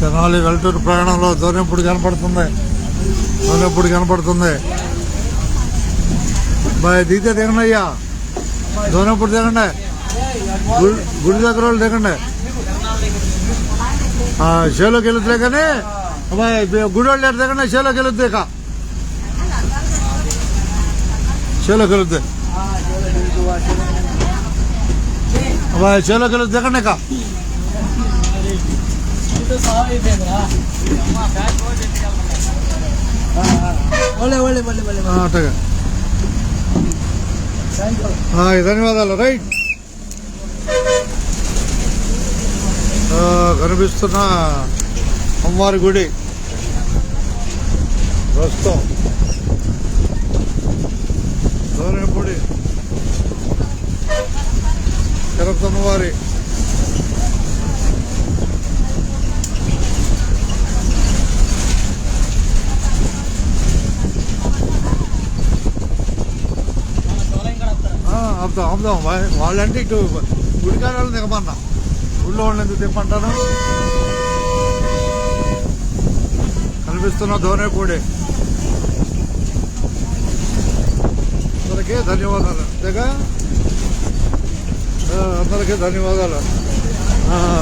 తెనాలి వెల్టూరు ప్రయాణంలో దోనెప్పుడు కనపడుతుంది బాయ్ దిగితే దిగండి అయ్యా దోనెప్పుడు దిగండి గుడి దగ్గర వాళ్ళు దిగండి షేలోకి వెళుతులే కానీ బాయ్ గుడి వాళ్ళు దిగండి షేలోకి వెళుద్ది ఇక షేలోకి వెళుద్ది బాయ్ షేలోకి వెళుద్ది దిగండి ఇక అట్టగా ధన్యవాదాలు రైట్ కనిపిస్తున్న అమ్మవారి గుడి ప్రస్తుతం దోనెపూడి తిరుపతమ్మవారి ఆపుదాం వాళ్ళంటే ఇటు గుడికాడ వాళ్ళు దిగమన్నా ఊళ్ళో వాళ్ళని ఎందుకు తిప్పంటాను కనిపిస్తున్న దోనెపూడి అందరికీ ధన్యవాదాలు అంతేగా అందరికీ ధన్యవాదాలు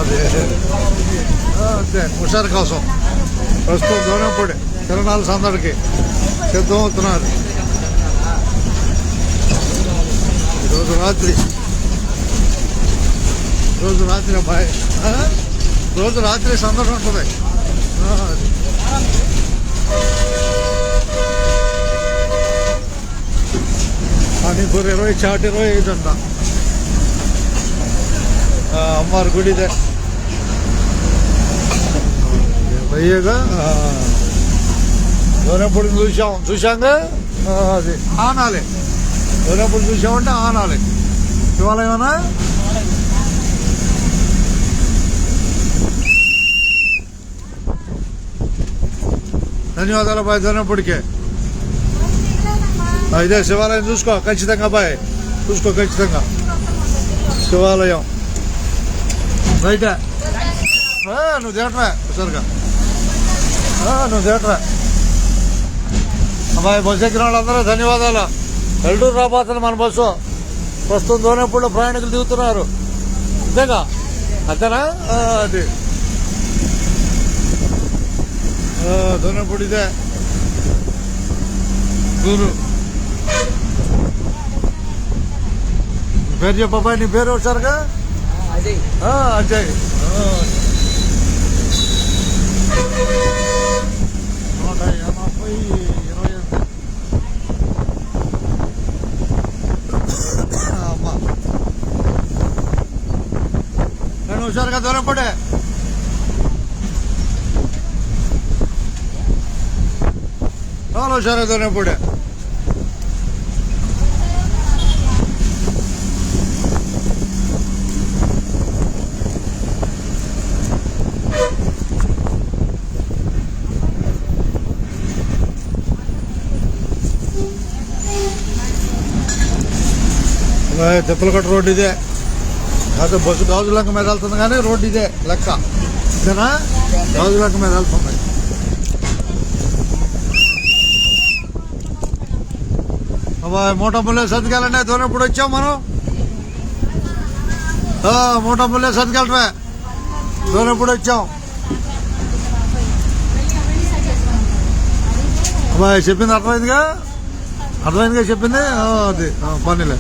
అదే అంతే హుషారు కోసం ప్రస్తుతం దోనెపూడి తిరణాల సందడికి సిద్ధమవుతున్నారు రోజు రాత్రి అబ్బాయి రోజు రాత్రి సందడి ఉంటుంది పానీపూరి 20 చాట్ 25 అంట అమ్మారు గుడిదే అయ్యేగా దోనెపూడిని చూశాంగా అది ఆనాలి దోనెపూడి చూసామంటే ఆనాలి శివాలయమేనా ధన్యవాదాలు బాయ్ దోనెపూడికి ఇదే శివాలయం చూసుకో ఖచ్చితంగా బాయ్ చూసుకో ఖచ్చితంగా శివాలయం రైటే నువ్వు తేటరా సరిగా నువ్వు తేటరా అబ్బాయి బస్సు ఎక్కిన వాళ్ళందరూ ధన్యవాదాలు వెల్టూరు రాబోతుంది మన బస్సు ప్రస్తుతం దోనెపూడిలో ప్రయాణికులు దిగుతున్నారు అంతేగా అంతేనా అది దోనెపూడి ఇదే గురు పేరు చెప్పబాయ్ నీ పేరు వచ్చారుగా అజయ్ 180 నేను హుషారుగా దోనెపూడి హుషారుగా దోనెపూడి తిప్పలకట్ట రోడ్డు ఇదే కాదు బస్సు గాజులంక మీద వెళ్తుంది కానీ రోడ్డు ఇదే లెక్క ఇదేనా గాజులంక మీద వెళ్తుంది మూటముల్లే సతికెళ్ళండి దోనెపూడి వచ్చాం మనం మూటముల్లే సతికెళ్ళటమే దోనెపూడి వచ్చాం అబ్బాయి చెప్పింది అర్థమైందిగా చెప్పింది అది పనిలే